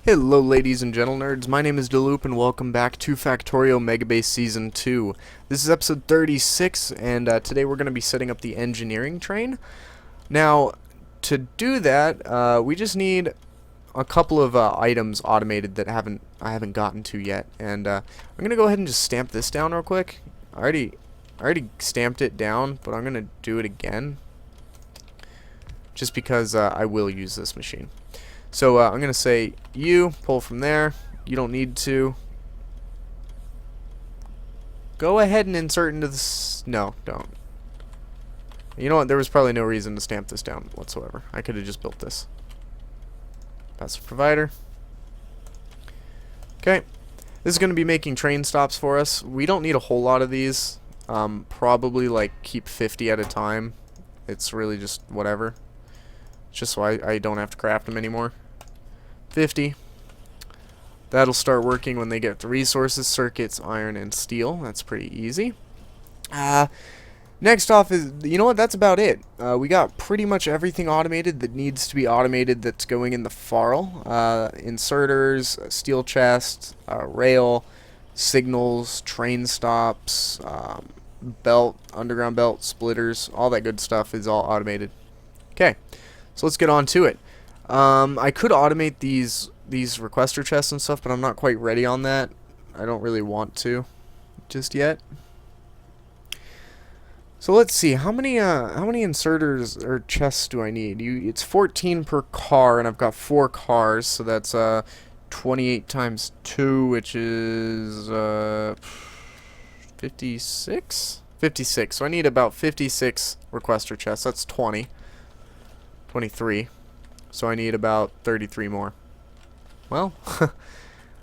Hello ladies and gentle nerds, my name is Dylloop and welcome back to Factorio Megabase Season 2. This is episode 36 and today we're going to be setting up the engineering train. Now, to do that, we just need a couple of items automated that I haven't gotten to yet. And I'm going to go ahead and just stamp this down real quick. I already stamped it down, but I'm going to do it again. Just because I will use this machine. So I'm going to say you pull from there. You don't need to. Go ahead and insert into this. No, don't. You know what? There was probably no reason to stamp this down whatsoever. I could have just built this. Passive provider. Okay. This is going to be making train stops for us. We don't need a whole lot of these. Probably like keep 50 at a time. It's really just whatever. Just so I don't have to craft them anymore. 50. That'll start working when they get the resources, circuits, iron, and steel. That's pretty easy. Next off is, you know what, that's about it. We got pretty much everything automated that needs to be automated that's going in the FARL. Inserters, steel chest, rail, signals, train stops, belt, underground belt, splitters, all that good stuff is all automated. Okay. So let's get on to it. I could automate these requester chests and stuff, but I'm not quite ready on that. I don't really want to just yet. So let's see, how many inserters or chests do I need? It's 14 per car, and I've got 4 cars, so that's 28 times 2, which is 56. 56. So I need about 56 requester chests. That's 20. 23. So I need about 33 more. Well,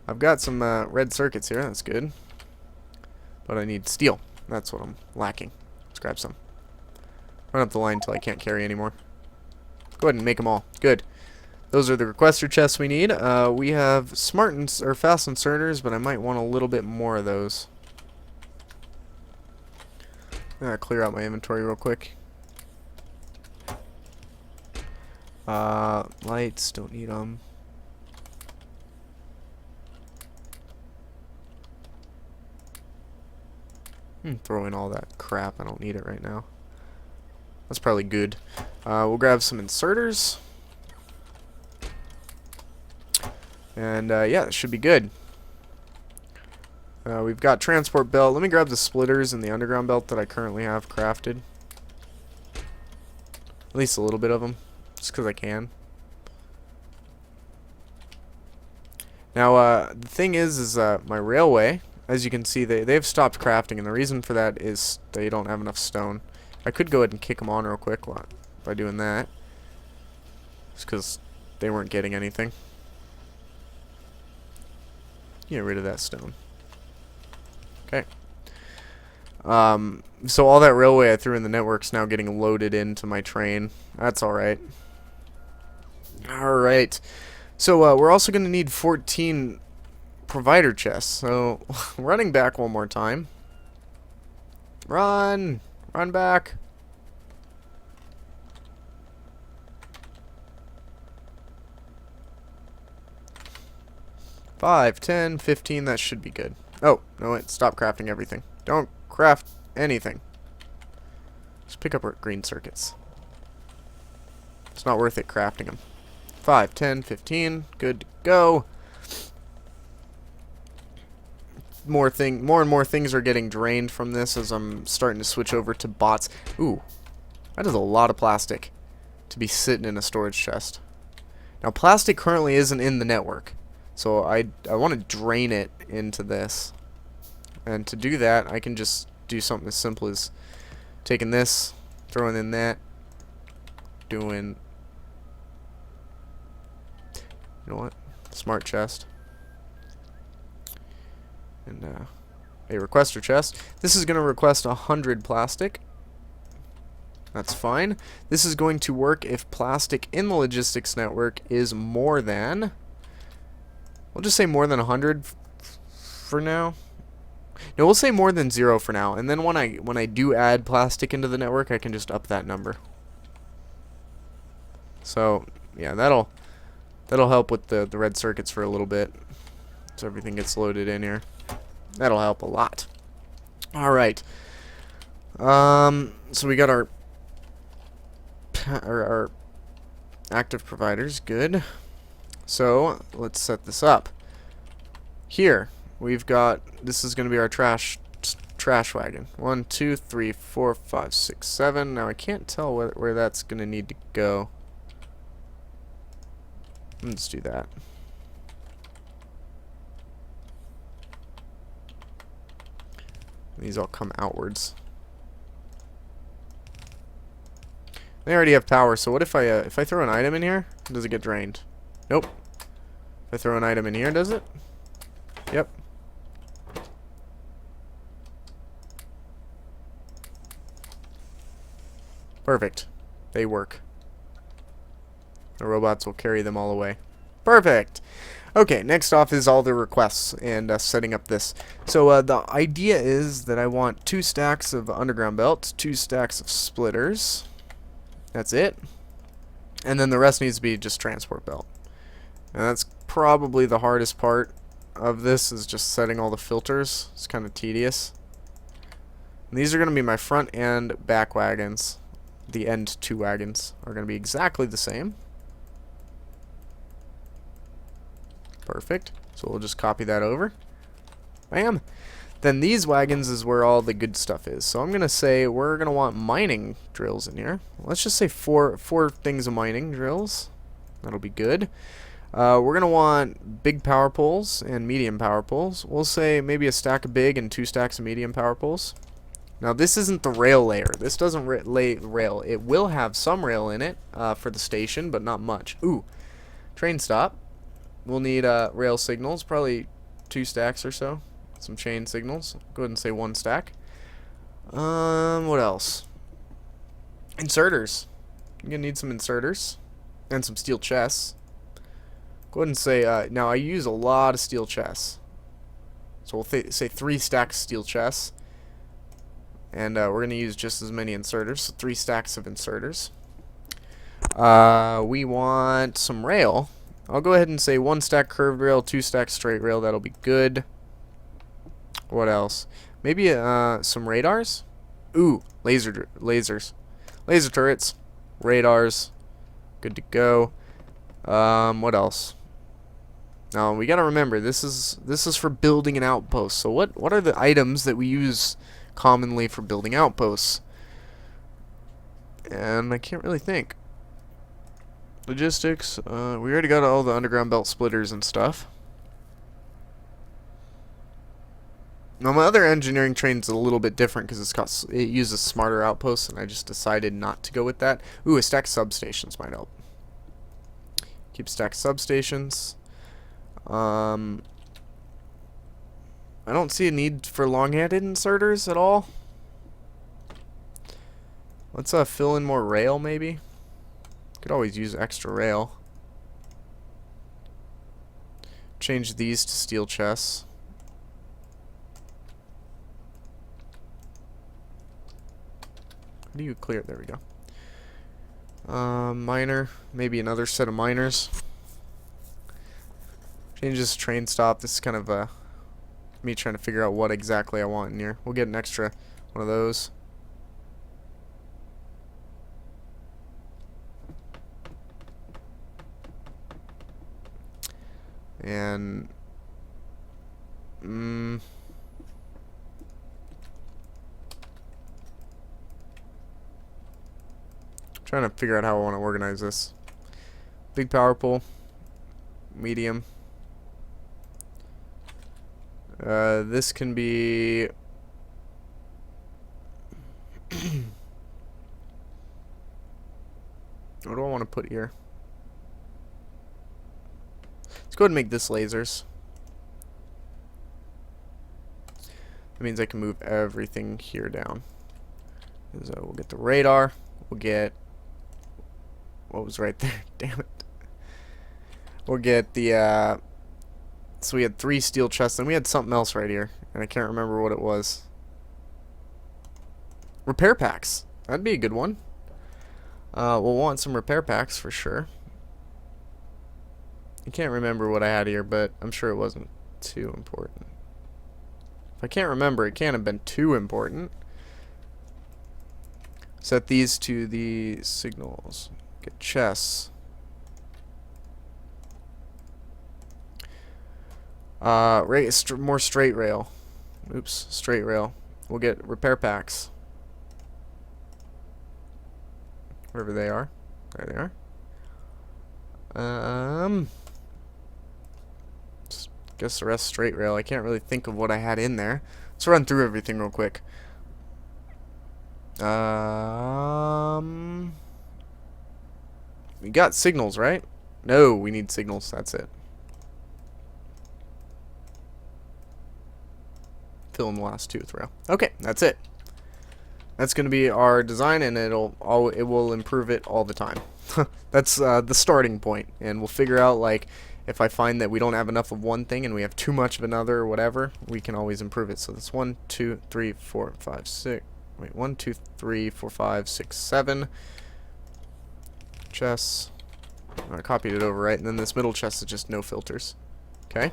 I've got some red circuits here. That's good. But I need steel. That's what I'm lacking. Let's grab some. Run up the line until I can't carry anymore. Go ahead and make them all. Good. Those are the requester chests we need. We have or fast inserters, but I might want a little bit more of those. I'm gonna clear out my inventory real quick. Lights, don't need them. Throw in all that crap. I don't need it right now. That's probably good. We'll grab some inserters. And, yeah, that should be good. We've got transport belt. Let me grab the splitters and the underground belt that I currently have crafted. At least a little bit of them. Just because I can. Now, the thing is my railway, as you can see, they've stopped crafting, and the reason for that is they don't have enough stone. I could go ahead and kick them on real quick by doing that. Just because they weren't getting anything. Get rid of that stone. Okay. So all that railway I threw in the network's now getting loaded into my train. That's alright. Alright. So we're also going to need 14 provider chests. So running back one more time. Run! Run back! Five, 10, 15, that should be good. Oh, no wait, stop crafting everything. Don't craft anything. Just pick up green circuits. It's not worth it crafting them. 5, 10, 15, good to go. More and more things are getting drained from this as I'm starting to switch over to bots. Ooh, that is a lot of plastic to be sitting in a storage chest. Now, plastic currently isn't in the network, so I want to drain it into this. And to do that, I can just do something as simple as taking this, throwing in that, doing... You know what? Smart chest. And a requester chest. This is going to request 100 plastic. That's fine. This is going to work if plastic in the logistics network is more than... We'll just say more than 100 for now. No, we'll say more than 0 for now. And then when I do add plastic into the network, I can just up that number. So, yeah, that'll That'll help with the red circuits for a little bit, so everything gets loaded in here. That'll help a lot. All right. So we got our active providers. Good. So let's set this up. Here we've got, this is going to be our trash wagon. 1, 2, 3, 4, 5, 6, 7. Now I can't tell where that's going to need to go. Let's do that. These all come outwards. They already have power, so what if I throw an item in here? Does it get drained? Nope. If I throw an item in here, does it? Yep. Perfect. They work. The robots will carry them all away. Perfect! Okay, next off is all the requests and setting up this. So the idea is that I want 2 stacks of underground belts, 2 stacks of splitters. That's it. And then the rest needs to be just transport belt. And that's probably the hardest part of this, is just setting all the filters. It's kind of tedious. And these are going to be my front and back wagons. The end 2 wagons are going to be exactly the same. Perfect. So we'll just copy that over. Bam. Then these wagons is where all the good stuff is. So I'm going to say we're going to want mining drills in here. Let's just say four things of mining drills. That'll be good. We're going to want big power poles and medium power poles. We'll say maybe a stack of big and 2 stacks of medium power poles. Now this isn't the rail layer. This doesn't lay rail. It will have some rail in it for the station, but not much. Ooh, train stop. We'll need rail signals, probably 2 stacks or so. Some chain signals. Go ahead and say 1 stack. What else? Inserters. You're gonna need some inserters and some steel chests. Go ahead and say, now I use a lot of steel chests. So we'll say 3 stacks of steel chests. And we're going to use just as many inserters, so 3 stacks of inserters. We want some rail. I'll go ahead and say 1 stack curved rail, 2 stacks straight rail. That'll be good. What else? Maybe some radars? Ooh, lasers. Laser turrets. Radars. Good to go. What else? Now, we got to remember, this is for building an outpost. So what are the items that we use commonly for building outposts? And I can't really think. Logistics, we already got all the underground belt splitters and stuff. Now my other engineering train's a little bit different because it uses smarter outposts, and I just decided not to go with that. Ooh, a stack of substations might help. Keep stack substations. I don't see a need for long-handed inserters at all. Let's fill in more rail, maybe. Could always use extra rail. Change these to steel chests. How do you clear it? There we go. Miner. Maybe another set of miners. Change this to train stop. This is kind of me trying to figure out what exactly I want in here. We'll get an extra one of those. And trying to figure out how I want to organize this. Big power pole, medium. This can be what do I want to put here? Let's go ahead and make this lasers. That means I can move everything here down. So we'll get the radar. We'll get what was right there. Damn it. We'll get the so we had 3 steel chests, and we had something else right here, and I can't remember what it was. Repair packs. That'd be a good one. We'll want some repair packs for sure. I can't remember what I had here, but I'm sure it wasn't too important. If I can't remember, it can't have been too important. Set these to the signals. Get chests. More straight rail. Oops, straight rail. We'll get repair packs. Wherever they are. There they are. Guess the rest straight rail. I can't really think of what I had in there. Let's run through everything real quick. We got signals, right? No, we need signals. That's it. Fill in the last tooth rail. Okay, that's it. That's going to be our design, and it will improve it all the time. That's the starting point, and we'll figure out, like, if I find that we don't have enough of one thing and we have too much of another or whatever, we can always improve it. So that's 1, 2, 3, 4, 5, 6. Wait, 1, 2, 3, 4, 5, 6, 7 chests. I copied it over, right? And then this middle chest is just no filters. Okay.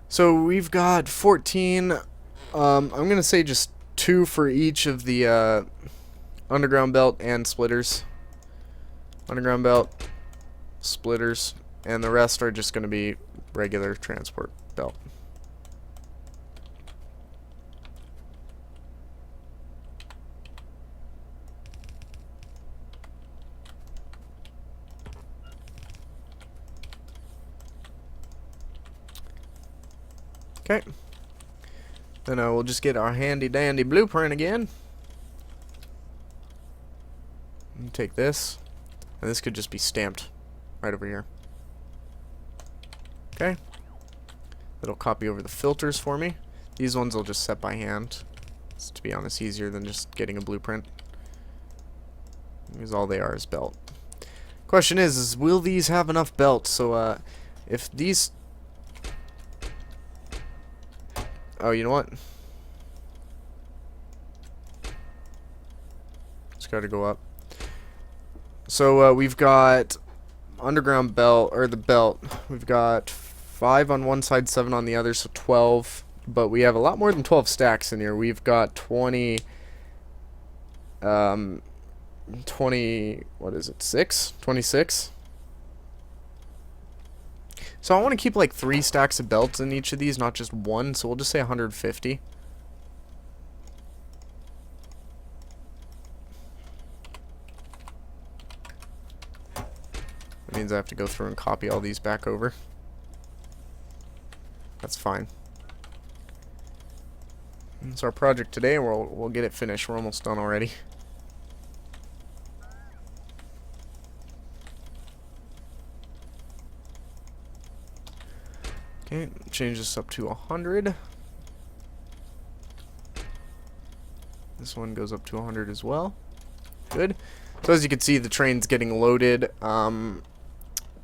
So we've got 14. I'm gonna say just 2 for each of the underground belt and splitters. Underground belt, splitters, and the rest are just going to be regular transport belt. Okay. Then we'll just get our handy dandy blueprint again. And take this. And this could just be stamped right over here. Okay. It'll copy over the filters for me. These ones I'll just set by hand. It's, to be honest, easier than just getting a blueprint. Because all they are is belt. Question is will these have enough belt? So if these... Oh, you know what? Just gotta go up. So we've got underground belt, or the belt. We've got 5 on one side, 7 on the other, so 12. But we have a lot more than 12 stacks in here. We've got 20, what is it, 26? So I want to keep like 3 stacks of belts in each of these, not just 1, so we'll just say 150. That means I have to go through and copy all these back over. That's fine. It's our project today, and we'll get it finished. We're almost done already. Okay, change this up to 100. This one goes up to 100 as well. Good. So as you can see, the train's getting loaded.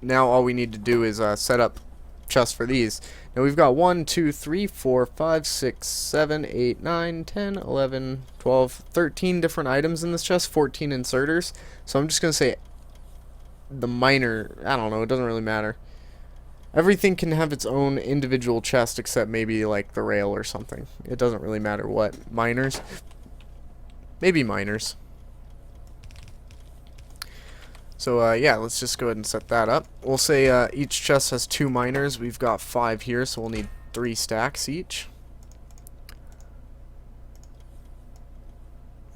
Now all we need to do is set up chests for these. Now we've got 1, 2, 3, 4, 5, 6, 7, 8, 9, 10, 11, 12, 13 different items in this chest, 14 inserters. So I'm just going to say the minor, I don't know, it doesn't really matter. Everything can have its own individual chest except maybe like the rail or something. It doesn't really matter what. Miners. Maybe miners. So yeah, let's just go ahead and set that up. We'll say each chest has 2 miners. We've got 5 here, so we'll need 3 stacks each.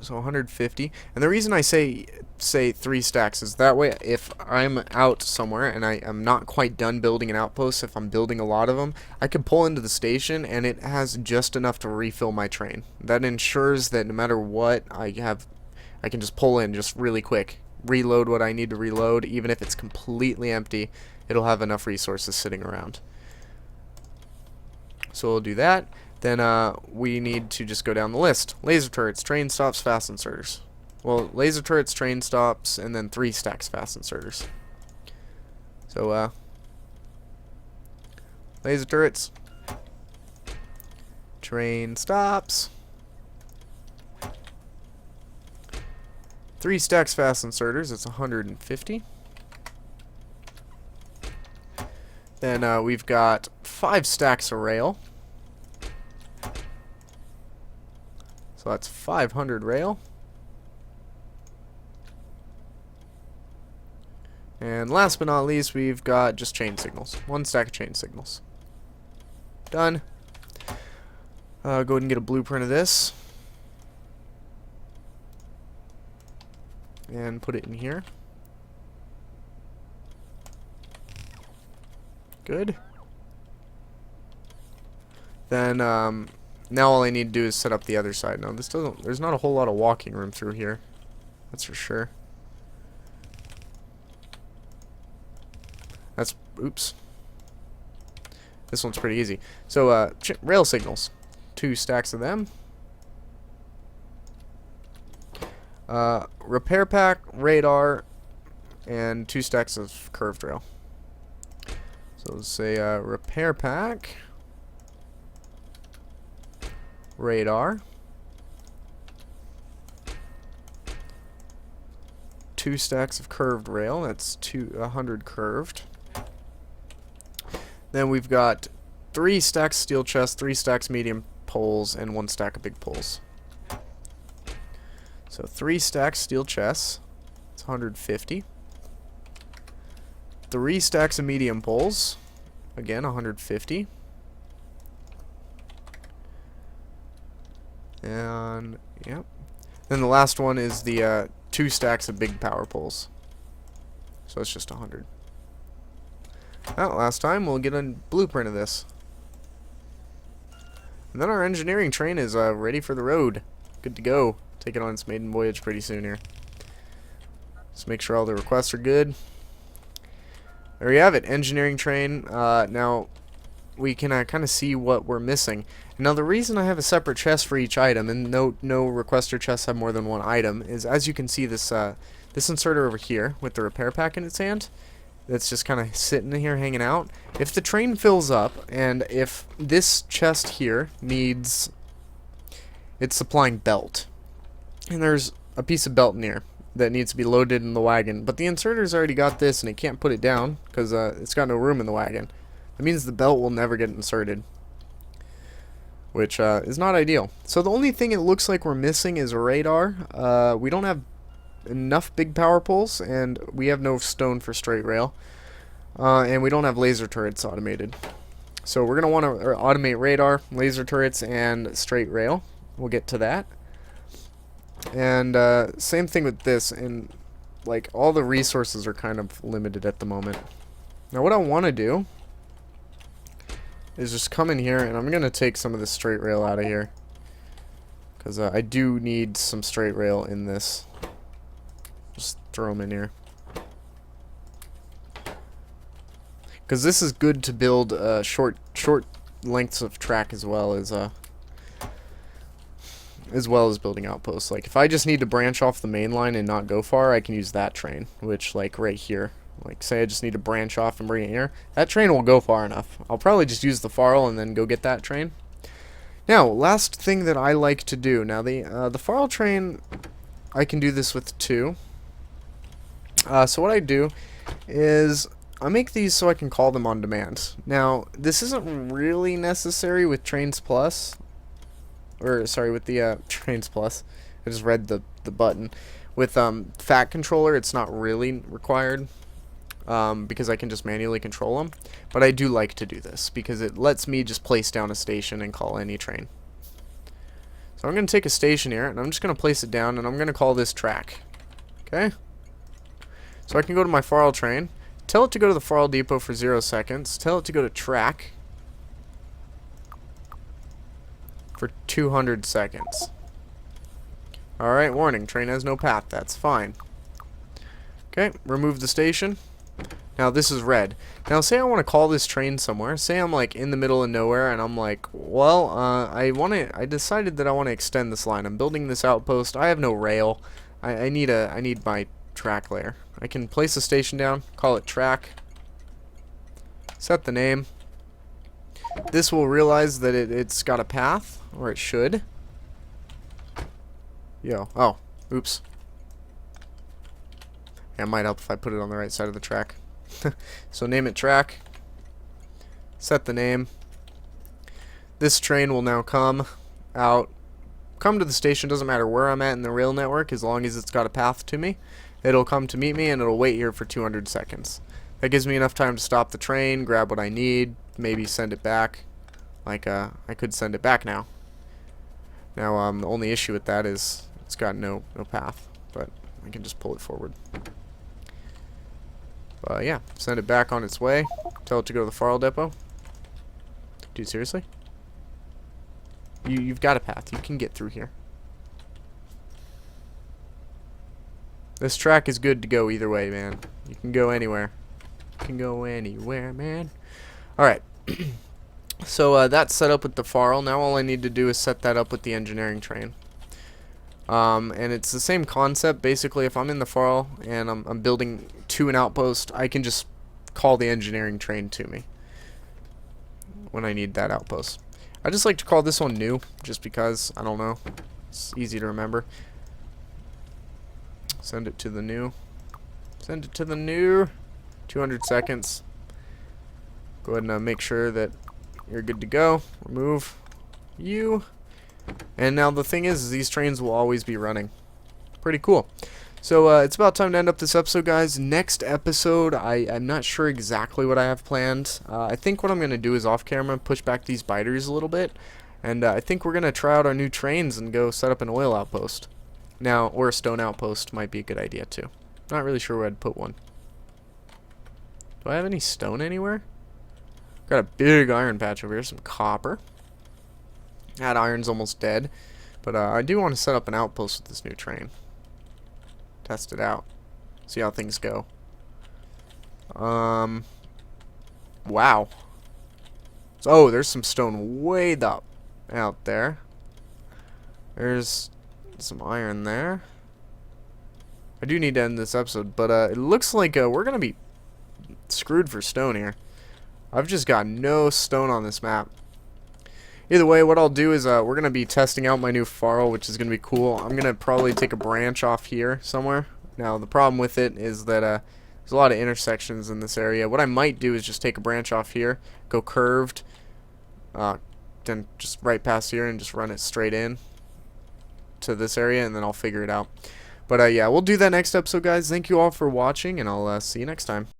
So 150. And the reason I say 3 stacks is that way if I'm out somewhere and I am not quite done building an outpost, if I'm building a lot of them, I can pull into the station and it has just enough to refill my train. That ensures that no matter what I can just pull in just really quick. Reload what I need to reload. Even if it's completely empty, it'll have enough resources sitting around. So we'll do that. Then we need to just go down the list. Laser turrets, train stops, fast inserters. Well, laser turrets, train stops, and then 3 stacks fast inserters. So laser turrets, train stops, 3 stacks fast inserters, it's 150. Then we've got 5 stacks of rail. So that's 500 rail. And last but not least, we've got just chain signals. 1 stack of chain signals. Done. Go ahead and get a blueprint of this. And put it in here. Good. Then, now all I need to do is set up the other side. Now, there's not a whole lot of walking room through here. That's for sure. Oops. This one's pretty easy. So, rail signals. 2 stacks of them. Repair pack, radar, and 2 stacks of curved rail. So let's say repair pack, radar, 2 stacks of curved rail. That's 100 curved. Then we've got 3 stacks steel chests, 3 stacks medium poles, and 1 stack of big poles. So 3 stacks steel chests. It's 150. 3 stacks of medium poles. Again, 150. And yep. Then the last one is the 2 stacks of big power poles. So it's just 100. Well, last time we'll get a blueprint of this. And then our engineering train is ready for the road. Good to go. Take it on its maiden voyage pretty soon here. Just make sure all the requests are good. There you have it, engineering train. Now we can kind of see what we're missing. Now the reason I have a separate chest for each item, and no requester chests have more than 1 item, is as you can see this this inserter over here with the repair pack in its hand. That's just kind of sitting here hanging out. If the train fills up, and if this chest here needs, it's supplying belt, and there's a piece of belt near that needs to be loaded in the wagon, but the inserter's already got this and it can't put it down because it's got no room in the wagon. That means the belt will never get inserted, which is not ideal. So the only thing it looks like we're missing is a radar. We don't have enough big power poles, and we have no stone for straight rail, and we don't have laser turrets automated. So we're going to want to automate radar, laser turrets, and straight rail. We'll get to that. And same thing with this, and like all the resources are kind of limited at the moment. Now what I want to do is just come in here, and I'm going to take some of this straight rail out of here, because I do need some straight rail in this. Just throw them in here, because this is good to build short lengths of track as well as building outposts. Like if I just need to branch off the main line and not go far, I can use that train, which like right here, like say I just need to branch off and bring it here, that train will go far enough. I'll probably just use the farl and then go get that train. Now last thing that I like to do, now the farl train, I can do this with 2. So what I do is I make these so I can call them on demand. Now this isn't really necessary with Trains Plus, or sorry, with the Trains Plus. I just read the button. With Fat Controller, it's not really required because I can just manually control them. But I do like to do this because it lets me just place down a station and call any train. So I'm going to take a station here, and I'm just going to place it down, and I'm going to call this track. Okay? So I can go to my farl train, tell it to go to the farl depot for 0 seconds, tell it to go to track for 200 seconds. Alright, warning, train has no path, that's fine. Okay, remove the station. Now this is red. Now say I want to call this train somewhere. Say I'm like in the middle of nowhere and I'm like, well, I decided that I want to extend this line. I'm building this outpost. I have no rail. I need my track layer. I can place a station down, call it track, set the name. This will realize that it's got a path, or it should. Oh, oops. Yeah, it might help if I put it on the right side of the track. So name it track. Set the name. This train will now come to the station. Doesn't matter where I'm at in the rail network, as long as it's got a path to me. It'll come to meet me, and it'll wait here for 200 seconds. That gives me enough time to stop the train, grab what I need, maybe send it back. Like, I could send it back now. Now, the only issue with that is it's got no path, but I can just pull it forward. Yeah, send it back on its way. Tell it to go to the Farl depot. Dude, seriously? You've got a path. You can get through here. This track is good to go either way, man. You can go anywhere. You can go anywhere, man. Alright. So that's set up with the Farl. Now all I need to do is set that up with the engineering train. And it's the same concept. Basically, if I'm in the Farl and I'm building to an outpost, I can just call the engineering train to me when I need that outpost. I just like to call this one new, just because, I don't know, it's easy to remember. Send it to the new. Send it to the new. 200 seconds. Go ahead and make sure that you're good to go. Remove you. And now the thing is these trains will always be running. Pretty cool. So it's about time to end up this episode, guys. Next episode, I'm not sure exactly what I have planned. I think what I'm going to do is off camera push back these biters a little bit. And I think we're going to try out our new trains and go set up an oil outpost. Now, or a stone outpost might be a good idea too. Not really sure where I'd put one. Do I have any stone anywhere? Got a big iron patch over here, some copper. That iron's almost dead. But I do want to set up an outpost with this new train. Test it out. See how things go. Wow. Oh, there's some stone way up out there. There's some iron there. I do need to end this episode, but it looks like we're gonna be screwed for stone here. I've just got no stone on this map. Either way, what I'll do is we're gonna be testing out my new Farl, which is gonna be cool. I'm gonna probably take a branch off here somewhere. Now the problem with it is that there's a lot of intersections in this area. What I might do is just take a branch off here, go curved, then just right past here and just run it straight in to this area, and then I'll figure it out. But yeah, we'll do that next episode, guys. Thank you all for watching, and I'll see you next time.